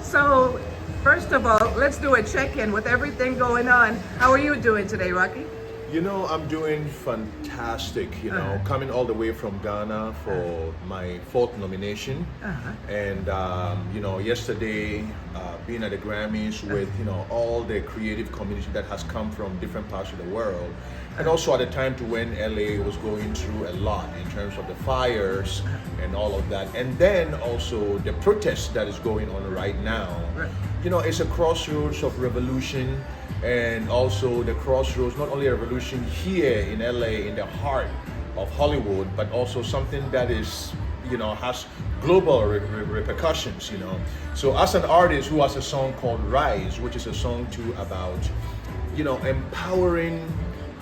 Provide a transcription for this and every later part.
So, first of all, let's do a check-in with everything going on. How are you doing today, Rocky? You know, I'm doing fantastic, coming all the way from Ghana for my fourth nomination. And, yesterday, being at the Grammys with, all the creative community that has come from different parts of the world. And also at the time to when LA was going through a lot in terms of the fires and all of that. And then also the protest that is going on right now. It's a crossroads of revolution, and also the crossroads, not only a revolution here in LA, in the heart of Hollywood, but also something that is, has global repercussions, So as an artist who has a song called Rise, which is a song too about, empowering,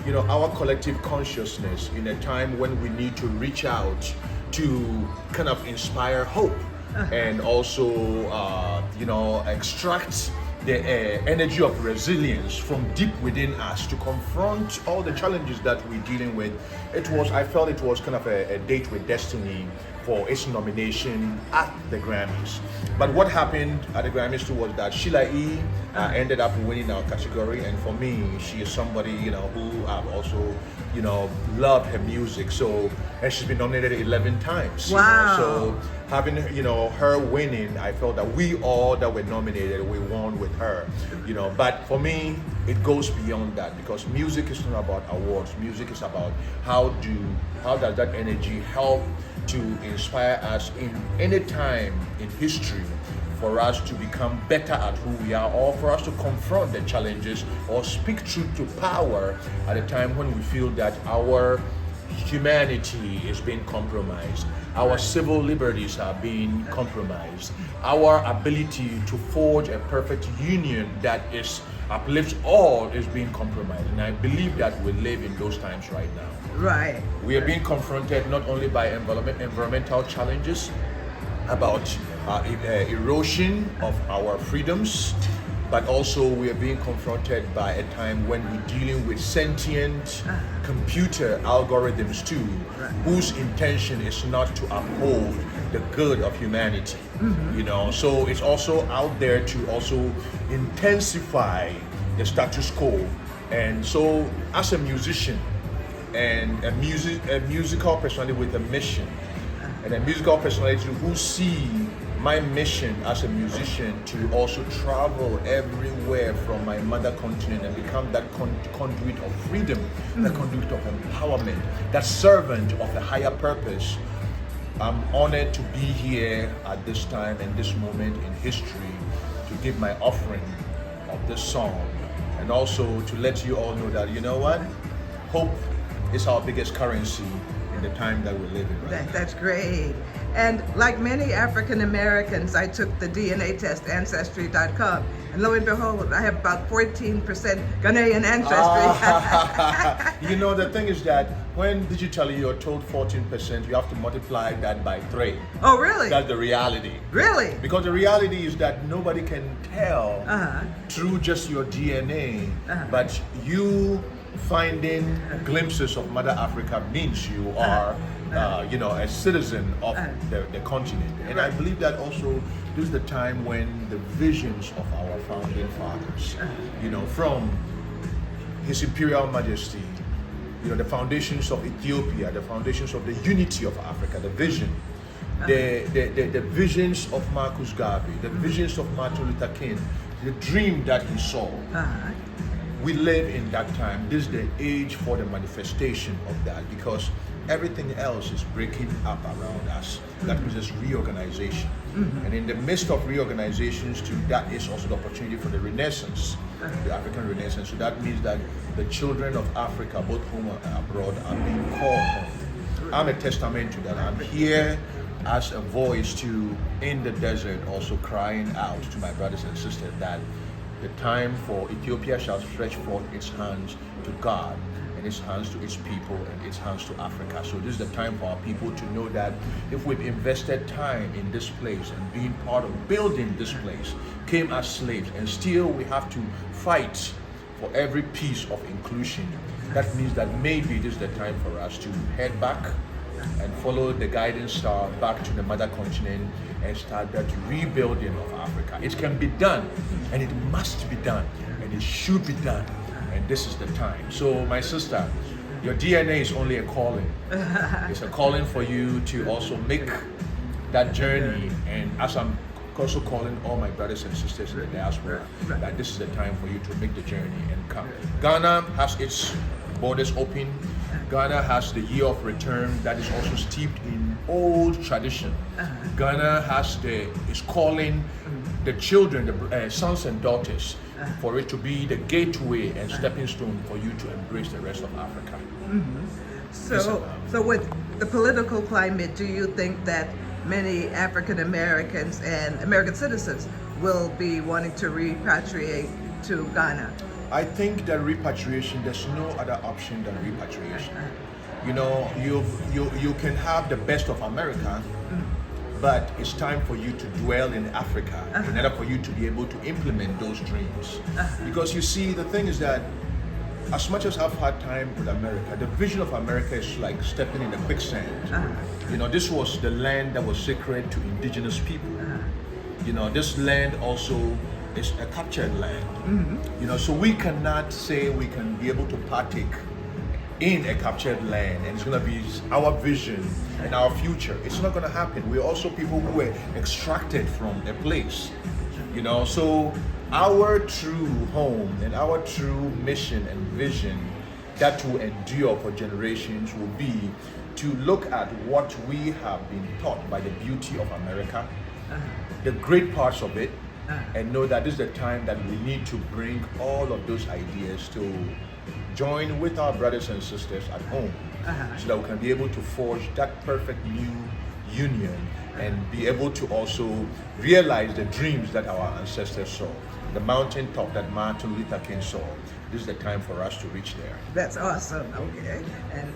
our collective consciousness in a time when we need to reach out to kind of inspire hope and also, extract the energy of resilience from deep within us to confront all the challenges that we're dealing with. I felt it was kind of a date with destiny for its nomination at the Grammys. But what happened at the Grammys too was that Sheila E. ended up winning our category, and for me, she is somebody, who I've also, loved her music. So, and she's been nominated 11 times. Wow. So having, her winning, I felt that we all that were nominated, we won with her, But for me, it goes beyond that, because music is not about awards. Music is about how does that energy help to inspire us in any time in history for us to become better at who we are, or for us to confront the challenges or speak truth to power at a time when we feel that our humanity is being compromised, our civil liberties are being compromised, our ability to forge a perfect union that uplifts all is being compromised. And I believe that we live in those times right now. Right. We are being confronted not only by environmental challenges, about erosion of our freedoms, but also we are being confronted by a time when we're dealing with sentient computer algorithms too, whose intention is not to uphold the good of humanity. So it's also out there to also intensify the status quo. And so as a musician and a musical personality with a mission, and a musical personality who see my mission as a musician to also travel everywhere from my mother continent and become that conduit of freedom, that conduit of empowerment, that servant of a higher purpose. I'm honored to be here at this time and this moment in history to give my offering of this song, and also to let you all know that, hope is our biggest currency in the time that we live in right now. That's great. And like many African Americans, I took the DNA test, Ancestry.com, and lo and behold, I have about 14% Ghanaian ancestry. The thing is that when digitally you're told 14%, you have to multiply that by 3. Oh, really? That's the reality. Really? Because the reality is that nobody can tell through just your DNA, but you finding glimpses of Mother Africa means you are a citizen of the continent. And I believe that also this is the time when the visions of our founding fathers, from His Imperial Majesty, the foundations of Ethiopia, the foundations of the unity of Africa, the vision, the visions of Marcus Garvey, the visions of Martin Luther King, the dream that he saw. We live in that time. This is the age for the manifestation of that, because everything else is breaking up around us. That means there's reorganization. And in the midst of reorganizations too, that is also the opportunity for the Renaissance, the African Renaissance. So that means that the children of Africa, both home and abroad, are being called home. I'm a testament to that. I'm here as a voice to, in the desert, also crying out to my brothers and sisters that the time for Ethiopia shall stretch forth its hands to God, and its hands to its people, and its hands to Africa. So this is the time for our people to know that if we've invested time in this place and being part of building this place, came as slaves, and still we have to fight for every piece of inclusion. That means that maybe this is the time for us to head back and follow the guiding star back to the mother continent and start that rebuilding of Africa. It can be done, and it must be done, and it should be done, and this is the time. So my sister, your DNA is only a calling. It's a calling for you to also make that journey, and as I'm also calling all my brothers and sisters in the diaspora, that this is the time for you to make the journey and come. Ghana has its borders open. Ghana has the year of return that is also steeped in old tradition. Ghana is calling the children, the sons and daughters, for it to be the gateway and stepping stone for you to embrace the rest of Africa. So with the political climate, do you think that many African Americans and American citizens will be wanting to repatriate to Ghana? I think that repatriation, there's no other option than repatriation. You know, you can have the best of America, but it's time for you to dwell in Africa in order for you to be able to implement those dreams. Because you see, the thing is that as much as I've had time with America, the vision of America is like stepping in the quicksand. You know, this was the land that was sacred to indigenous people. You know, this land also is a captured land. You know, so we cannot say we can be able to partake in a captured land and it's going to be our vision and our future. It's not going to happen. We're also people who were extracted from a place. You know, so our true home and our true mission and vision that will endure for generations will be to look at what we have been taught by the beauty of America, the great parts of it, and know that this is the time that we need to bring all of those ideas to join with our brothers and sisters at home so that we can be able to forge that perfect new union and be able to also realize the dreams that our ancestors saw, the mountaintop that Martin Luther King saw. This is the time for us to reach there. That's awesome. Okay. And